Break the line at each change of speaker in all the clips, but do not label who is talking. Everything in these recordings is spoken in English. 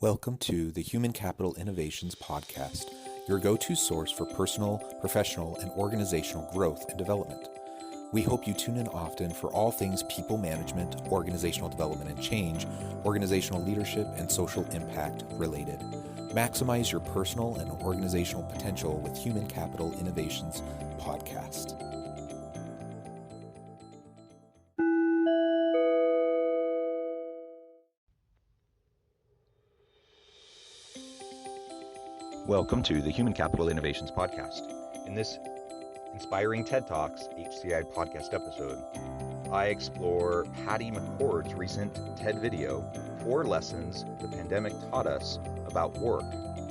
Welcome to the Human Capital Innovations Podcast, your go-to source for personal, professional, and organizational growth and development. We hope you tune in often for all things people management, organizational development and change, organizational leadership, and social impact related. Maximize your personal and organizational potential with Human Capital Innovations Podcast.
Welcome to the Human Capital Innovations Podcast. In this inspiring TED Talks HCI podcast episode, I explore Patty McCord's recent TED video, 4 lessons the pandemic taught us about work,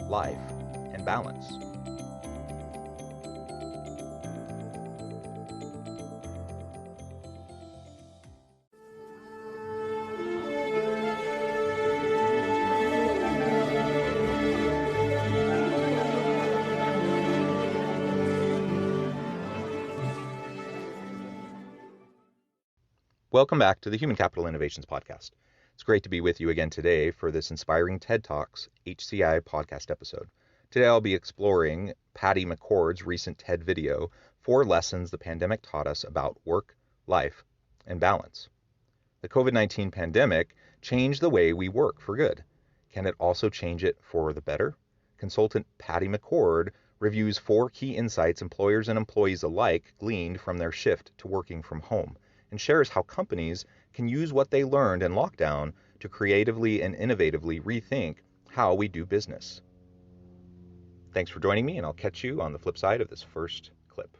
life, and balance. Welcome back to the Human Capital Innovations Podcast. It's great to be with you again today for this inspiring TED Talks HCI podcast episode. Today I'll be exploring Patty McCord's recent TED video, 4 lessons the pandemic taught us about work, life, and balance. The COVID-19 pandemic changed the way we work for good. Can it also change it for the better? Consultant Patty McCord reviews 4 key insights employers and employees alike gleaned from their shift to working from home, and shares how companies can use what they learned in lockdown to creatively and innovatively rethink how we do business. Thanks for joining me, and I'll catch you on the flip side of this first clip.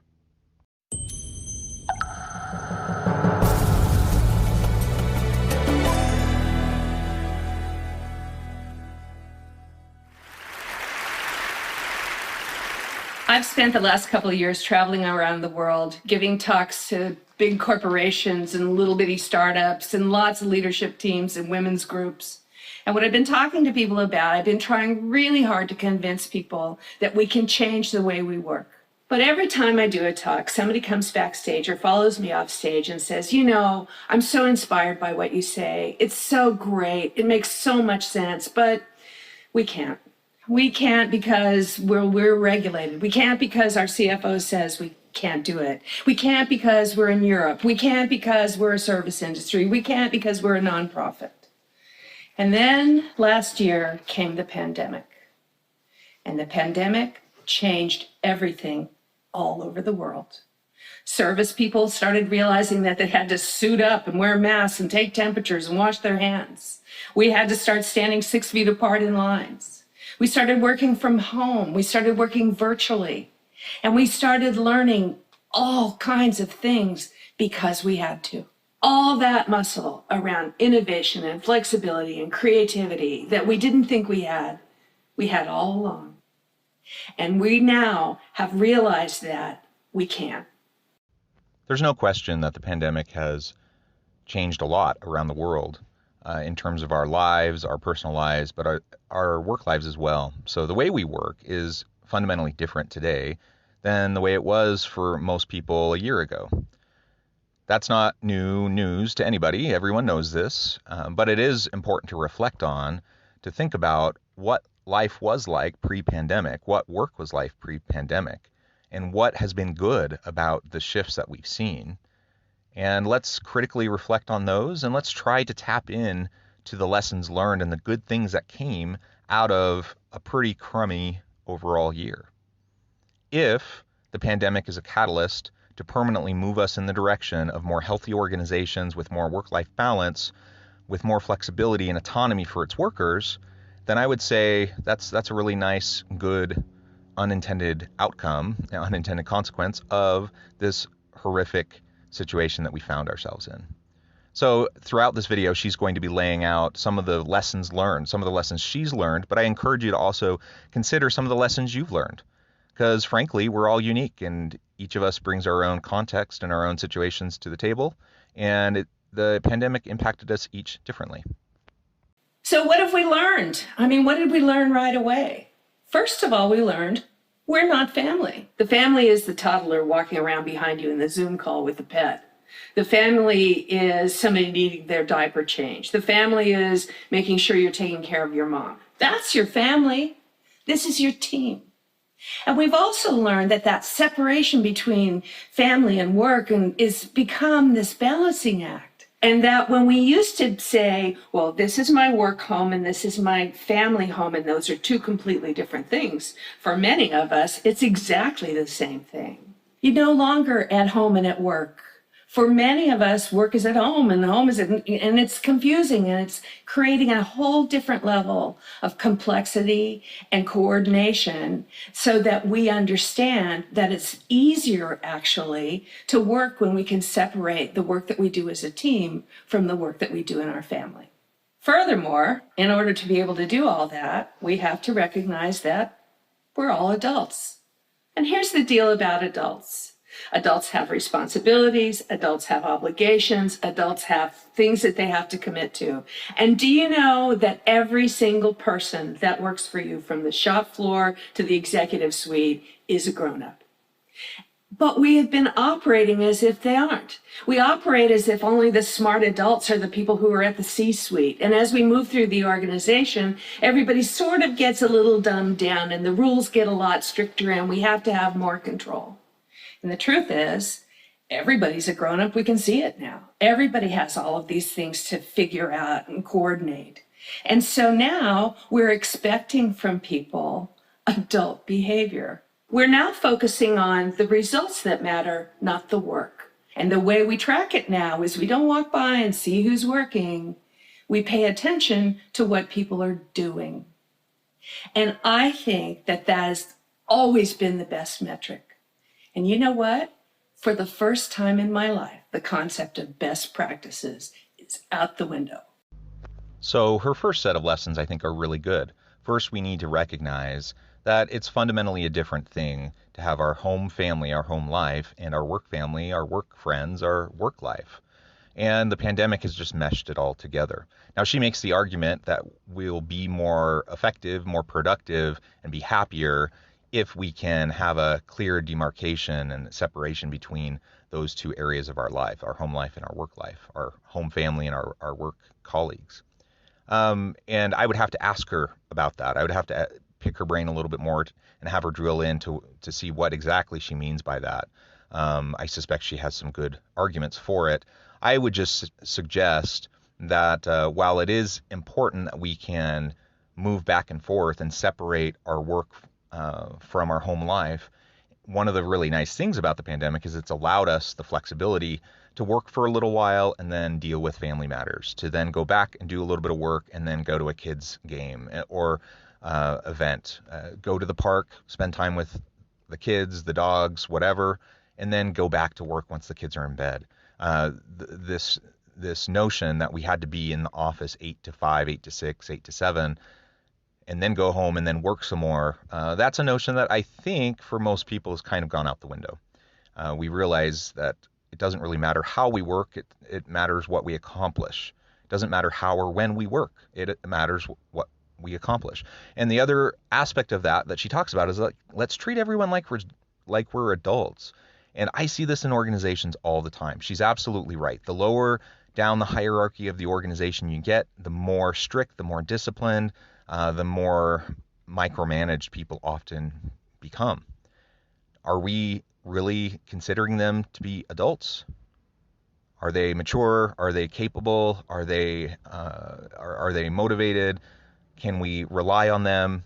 I've spent the last couple of years traveling around the world, giving talks to big corporations and little bitty startups and lots of leadership teams and women's groups. And what I've been talking to people about, I've been trying really hard to convince people that we can change the way we work. But every time I do a talk, somebody comes backstage or follows me off stage and says, I'm so inspired by what you say. It's so great. It makes so much sense, but we can't. We can't because we're regulated. We can't because our CFO says we can't do it. We can't because we're in Europe. We can't because we're a service industry. We can't because we're a nonprofit. And then last year came the pandemic. And the pandemic changed everything all over the world. Service people started realizing that they had to suit up and wear masks and take temperatures and wash their hands. We had to start standing 6 feet apart in lines. We started working from home. We started working virtually. And we started learning all kinds of things because we had to. All that muscle around innovation and flexibility and creativity that we didn't think we had all along. And we now have realized that we can.
There's no question that the pandemic has changed a lot around the world. In terms of our lives, our personal lives, but our work lives as well. So the way we work is fundamentally different today than the way it was for most people a year ago. That's not new news to anybody. Everyone knows this, but it is important to reflect on, to think about what life was like pre-pandemic, what work was like pre-pandemic, and what has been good about the shifts that we've seen. And let's critically reflect on those, and let's try to tap in to the lessons learned and the good things that came out of a pretty crummy overall year. If the pandemic is a catalyst to permanently move us in the direction of more healthy organizations with more work-life balance, with more flexibility and autonomy for its workers, then I would say that's a really nice, good, unintended outcome, unintended consequence of this horrific situation that we found ourselves in. So throughout this video, she's going to be laying out some of the lessons learned, some of the lessons she's learned, but I encourage you to also consider some of the lessons you've learned. Because frankly, we're all unique and each of us brings our own context and our own situations to the table. And the pandemic impacted us each differently.
So what have we learned? What did we learn right away? First of all, we learned we're not family. The family is the toddler walking around behind you in the Zoom call with the pet. The family is somebody needing their diaper changed. The family is making sure you're taking care of your mom. That's your family. This is your team. And we've also learned that that separation between family and work is become this balancing act. And that when we used to say, well, this is my work home and this is my family home, and those are two completely different things, for many of us, it's exactly the same thing. You're no longer at home and at work. For many of us, work is at home and home is and it's confusing, and it's creating a whole different level of complexity and coordination so that we understand that it's easier actually to work when we can separate the work that we do as a team from the work that we do in our family. Furthermore, in order to be able to do all that, we have to recognize that we're all adults. And here's the deal about adults. Adults have responsibilities, adults have obligations, adults have things that they have to commit to. And do you know that every single person that works for you, from the shop floor to the executive suite, is a grown-up? But we have been operating as if they aren't. We operate as if only the smart adults are the people who are at the C-suite. And as we move through the organization, everybody sort of gets a little dumbed down and the rules get a lot stricter and we have to have more control. And the truth is, everybody's a grown-up. We can see it now. Everybody has all of these things to figure out and coordinate. And so now we're expecting from people adult behavior. We're now focusing on the results that matter, not the work. And the way we track it now is we don't walk by and see who's working. We pay attention to what people are doing. And I think that that has always been the best metric. And you know what? For the first time in my life, the concept of best practices is out the window.
So her first set of lessons, I think, are really good. First, we need to recognize that it's fundamentally a different thing to have our home family, our home life, and our work family, our work friends, our work life. And the pandemic has just meshed it all together. Now, she makes the argument that we'll be more effective, more productive, and be happier if we can have a clear demarcation and separation between those two areas of our life, our home life and our work life, our home family and our work colleagues. And I would have to ask her about that. I would have to pick her brain a little bit more and have her drill in to see what exactly she means by that. I suspect she has some good arguments for it. I would just suggest that while it is important that we can move back and forth and separate our work from our home life, one of the really nice things about the pandemic is it's allowed us the flexibility to work for a little while and then deal with family matters, to then go back and do a little bit of work and then go to a kid's game or event, go to the park, spend time with the kids, the dogs, whatever, and then go back to work once the kids are in bed. This notion that we had to be in the office 8 to 5, 8 to 6, 8 to 7, and then go home and then work some more, that's a notion that I think for most people has kind of gone out the window. We realize that it doesn't really matter how we work, it matters what we accomplish. It doesn't matter how or when we work, it matters what we accomplish. And the other aspect of that she talks about is like, let's treat everyone like we're adults. And I see this in organizations all the time. She's absolutely right. The lower down the hierarchy of the organization you get, the more strict, the more disciplined, the more micromanaged people often become. Are we really considering them to be adults? Are they mature? Are they capable? Are they motivated? Can we rely on them?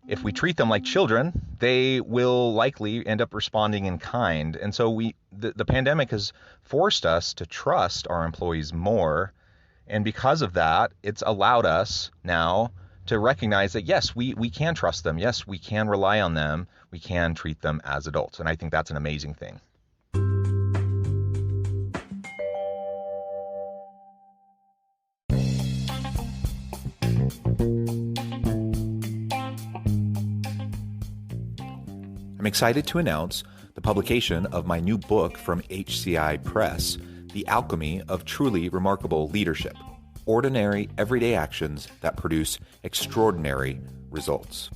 If we treat them like children, they will likely end up responding in kind. And so the pandemic has forced us to trust our employees more. And because of that, it's allowed us now to recognize that, yes, we can trust them. Yes, we can rely on them. We can treat them as adults. And I think that's an amazing thing.
I'm excited to announce the publication of my new book from HCI Press, The Alchemy of Truly Remarkable Leadership: Ordinary, Everyday Actions That Produce Extraordinary Results.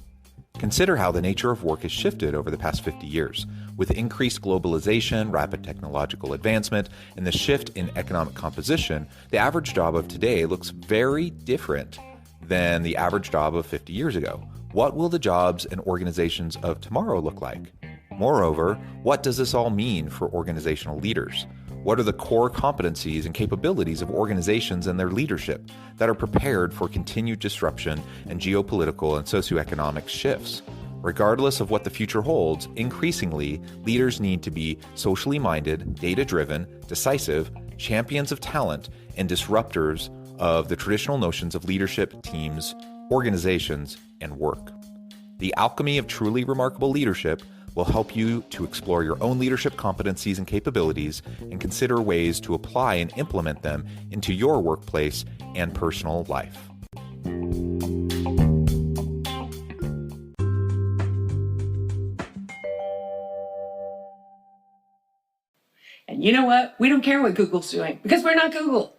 Consider how the nature of work has shifted over the past 50 years. With increased globalization, rapid technological advancement, and the shift in economic composition, the average job of today looks very different than the average job of 50 years ago. What will the jobs and organizations of tomorrow look like? Moreover, what does this all mean for organizational leaders? What are the core competencies and capabilities of organizations and their leadership that are prepared for continued disruption and geopolitical and socioeconomic shifts? Regardless of what the future holds, increasingly, leaders need to be socially minded, data-driven, decisive, champions of talent, and disruptors of the traditional notions of leadership, teams, organizations, and work. The alchemy of truly remarkable leadership will help you to explore your own leadership competencies and capabilities and consider ways to apply and implement them into your workplace and personal life.
And you know what? We don't care what Google's doing because we're not Google.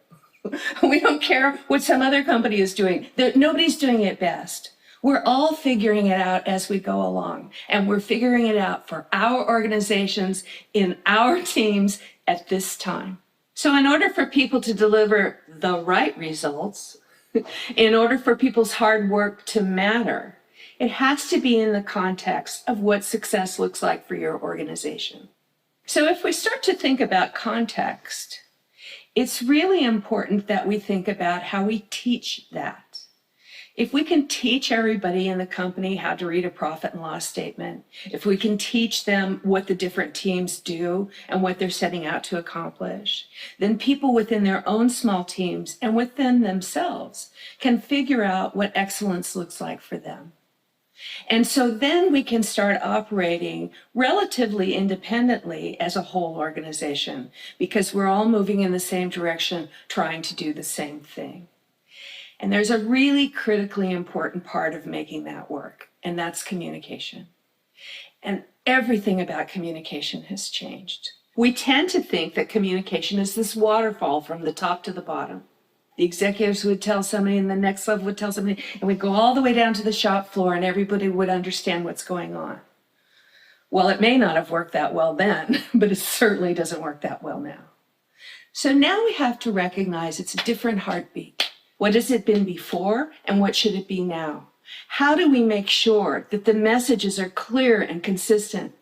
We don't care what some other company is doing. Nobody's doing it best. We're all figuring it out as we go along, and we're figuring it out for our organizations in our teams at this time. So in order for people to deliver the right results, in order for people's hard work to matter, it has to be in the context of what success looks like for your organization. So if we start to think about context, it's really important that we think about how we teach that. If we can teach everybody in the company how to read a profit and loss statement, if we can teach them what the different teams do and what they're setting out to accomplish, then people within their own small teams and within themselves can figure out what excellence looks like for them. And so then we can start operating relatively independently as a whole organization because we're all moving in the same direction, trying to do the same thing. And there's a really critically important part of making that work, and that's communication. And everything about communication has changed. We tend to think that communication is this waterfall from the top to the bottom. The executives would tell somebody, and the next level would tell somebody, and we'd go all the way down to the shop floor, and everybody would understand what's going on. Well, it may not have worked that well then, but it certainly doesn't work that well now. So now we have to recognize it's a different heartbeat. What has it been before, and what should it be now? How do we make sure that the messages are clear and consistent?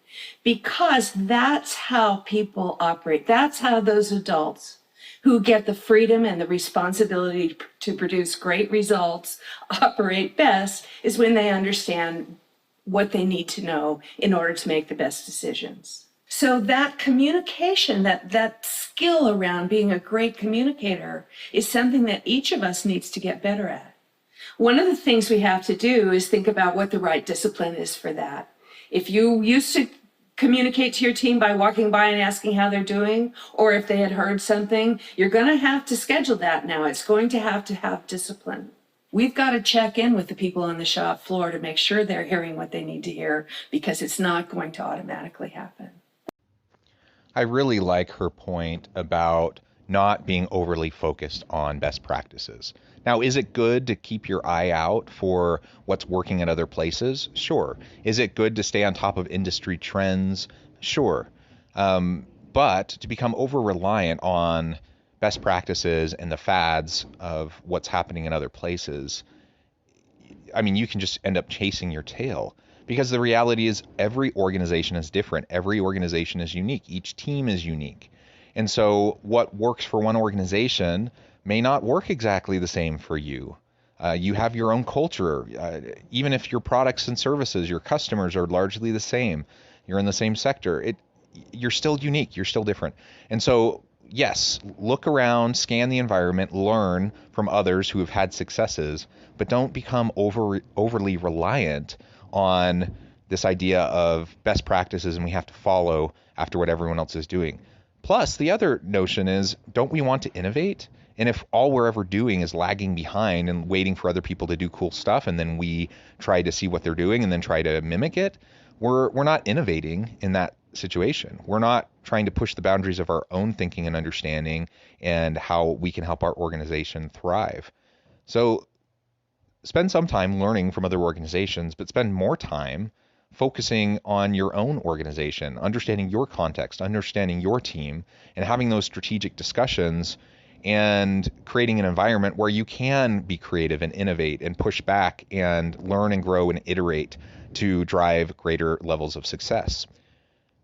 Because that's how people operate. That's how those adults who get the freedom and the responsibility to produce great results operate best, is when they understand what they need to know in order to make the best decisions. So that communication, that skill around being a great communicator is something that each of us needs to get better at. One of the things we have to do is think about what the right discipline is for that. If you used to communicate to your team by walking by and asking how they're doing, or if they had heard something, you're going to have to schedule that now. It's going to have discipline. We've got to check in with the people on the shop floor to make sure they're hearing what they need to hear, because it's not going to automatically happen.
I really like her point about not being overly focused on best practices. Now, is it good to keep your eye out for what's working in other places? Sure. Is it good to stay on top of industry trends? Sure. But to become over-reliant on best practices and the fads of what's happening in other places, I mean, you can just end up chasing your tail. Because the reality is every organization is different. Every organization is unique. Each team is unique. And so what works for one organization may not work exactly the same for you. You have your own culture. Even if your products and services, your customers are largely the same, you're in the same sector, you're still unique. You're still different. And so, yes, look around, scan the environment, learn from others who have had successes, but don't become overly reliant on this idea of best practices and we have to follow after what everyone else is doing. Plus, the other notion is, don't we want to innovate? And if all we're ever doing is lagging behind and waiting for other people to do cool stuff, and then we try to see what they're doing and then try to mimic it, we're not innovating in that situation. We're not trying to push the boundaries of our own thinking and understanding and how we can help our organization thrive. So spend some time learning from other organizations, but spend more time focusing on your own organization, understanding your context, understanding your team, and having those strategic discussions and creating an environment where you can be creative and innovate and push back and learn and grow and iterate to drive greater levels of success.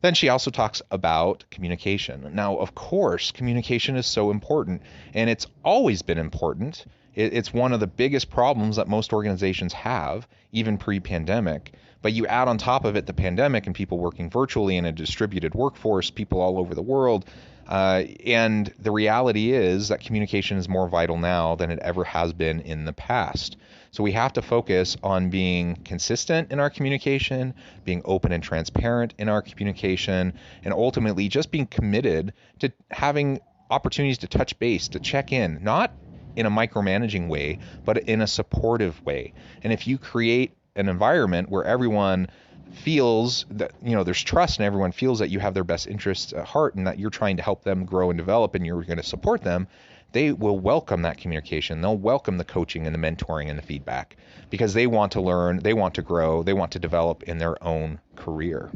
Then she also talks about communication. Now, of course, communication is so important, and it's always been important. It's one of the biggest problems that most organizations have, even pre-pandemic. But you add on top of it the pandemic and people working virtually in a distributed workforce, people all over the world. And the reality is that communication is more vital now than it ever has been in the past. So we have to focus on being consistent in our communication, being open and transparent in our communication, and ultimately just being committed to having opportunities to touch base, to check in, not in a micromanaging way, but in a supportive way. And if you create an environment where everyone feels that, there's trust and everyone feels that you have their best interests at heart and that you're trying to help them grow and develop and you're going to support them, they will welcome that communication. They'll welcome the coaching and the mentoring and the feedback because they want to learn, they want to grow, they want to develop in their own career.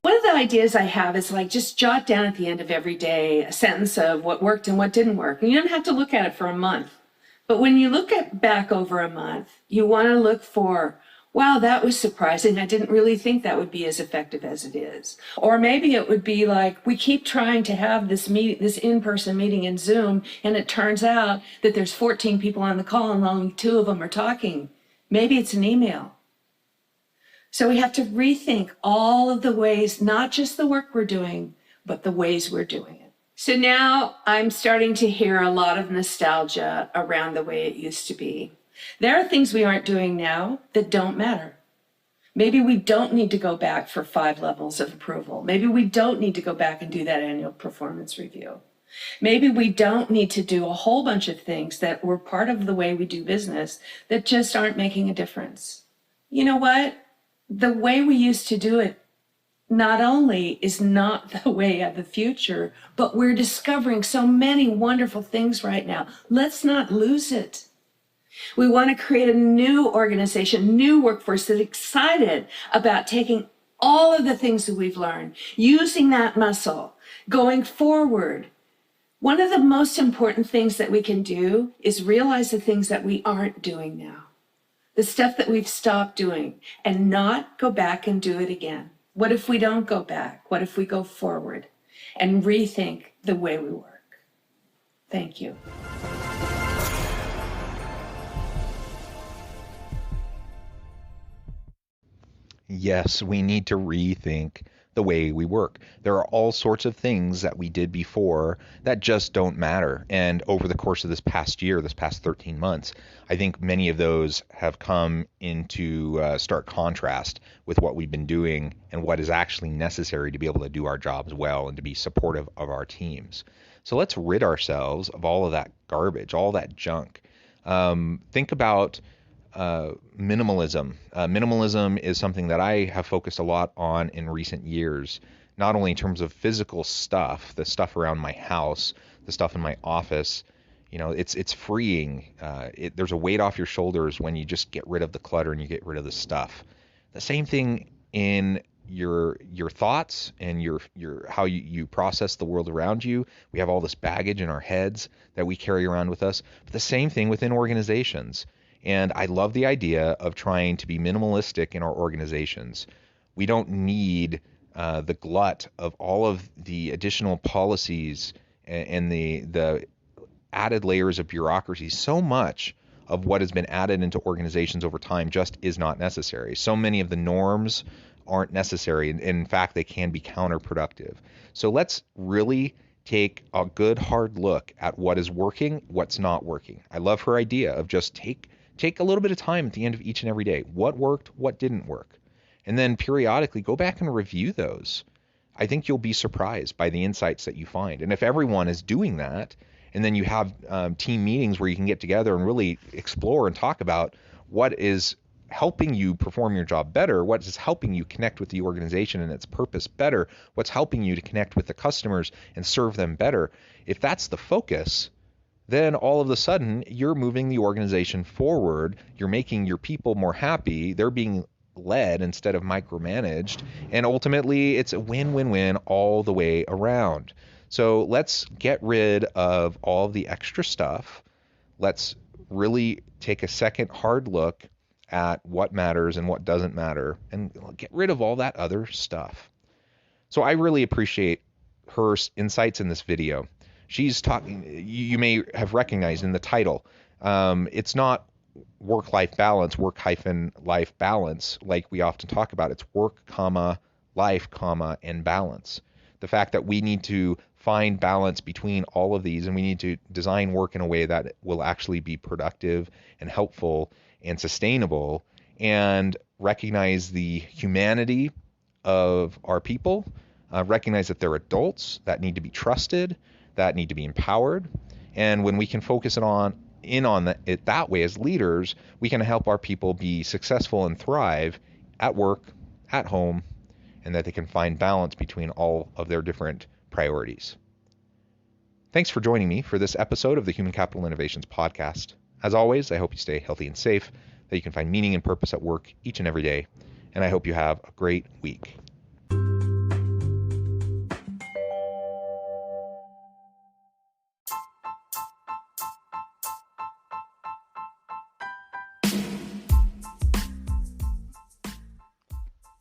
One of the ideas I have is just jot down at the end of every day a sentence of what worked and what didn't work. And you don't have to look at it for a month. But when you look back over a month, you want to look for, wow, that was surprising. I didn't really think that would be as effective as it is. Or maybe it would be we keep trying to have this in-person meeting in Zoom, and it turns out that there's 14 people on the call and only 2 of them are talking. Maybe it's an email. So we have to rethink all of the ways, not just the work we're doing, but the ways we're doing it. So now I'm starting to hear a lot of nostalgia around the way it used to be. There are things we aren't doing now that don't matter. Maybe we don't need to go back for 5 levels of approval. Maybe we don't need to go back and do that annual performance review. Maybe we don't need to do a whole bunch of things that were part of the way we do business that just aren't making a difference. You know what? The way we used to do it not only is not the way of the future, but we're discovering so many wonderful things right now. Let's not lose it. We want to create a new organization, new workforce that's excited about taking all of the things that we've learned, using that muscle, going forward. One of the most important things that we can do is realize the things that we aren't doing now, the stuff that we've stopped doing, and not go back and do it again. What if we don't go back? What if we go forward and rethink the way we work? Thank you.
Yes, we need to rethink the way we work. There are all sorts of things that we did before that just don't matter. And over the course of this past year, this past 13 months, I think many of those have come into stark contrast with what we've been doing and what is actually necessary to be able to do our jobs well and to be supportive of our teams. So let's rid ourselves of all of that garbage, all that junk. Think about minimalism. Minimalism is something that I have focused a lot on in recent years, not only in terms of physical stuff, the stuff around my house, the stuff in my office. It's freeing. There's a weight off your shoulders when you just get rid of the clutter and you get rid of the stuff. The same thing in your thoughts and your how you process the world around you. We have all this baggage in our heads that we carry around with us. But the same thing within organizations. And I love the idea of trying to be minimalistic in our organizations. We don't need the glut of all of the additional policies and the added layers of bureaucracy. So much of what has been added into organizations over time just is not necessary. So many of the norms aren't necessary. And in fact, they can be counterproductive. So let's really take a good hard look at what is working, what's not working. I love her idea of just take a little bit of time at the end of each and every day. What worked, what didn't work? And then periodically go back and review those. I think you'll be surprised by the insights that you find. And if everyone is doing that, and then you have team meetings where you can get together and really explore and talk about what is helping you perform your job better, what is helping you connect with the organization and its purpose better, what's helping you to connect with the customers and serve them better. If that's the focus, then all of a sudden you're moving the organization forward. You're making your people more happy. They're being
led instead of micromanaged. And ultimately, it's a win-win-win all the way around. So let's get rid of all of the extra stuff. Let's really take a second hard look at what matters and what doesn't matter and get rid of all that other stuff. So I really appreciate her insights in this video. She's talking, you may have recognized in the title, it's not work-life balance, work-life balance like we often talk about. It's work, life, and balance. The fact that we need to find balance between all of these, and we need to design work in a way that will actually be productive and helpful and sustainable, and recognize the humanity of our people, recognize that they're adults that need to be trusted, that need to be empowered. And when we can focus it that way as leaders, we can help our people be successful and thrive at work, at home, and that they can find balance between all of their different priorities. Thanks for joining me for this episode of the Human Capital Innovations podcast. As always, I hope you stay healthy and safe, that you can find meaning and purpose at work each and every day, and I hope you have a great week.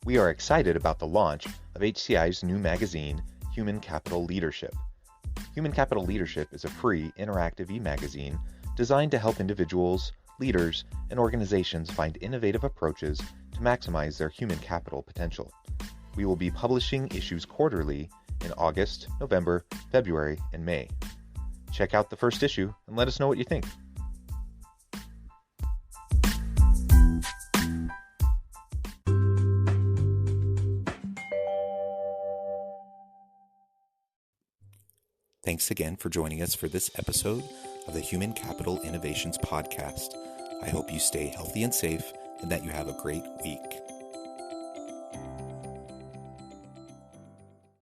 We are excited about the launch of HCI's new magazine, Human Capital Leadership. Human Capital Leadership is a free, interactive e-magazine designed to help individuals, leaders, and organizations find innovative approaches to maximize their human capital potential. We will be publishing issues quarterly in August, November, February, and May. Check out the first issue and let us know what you think. Thanks again for joining us for this episode of the Human Capital Innovations podcast. I hope you stay healthy and safe and that you have a great week.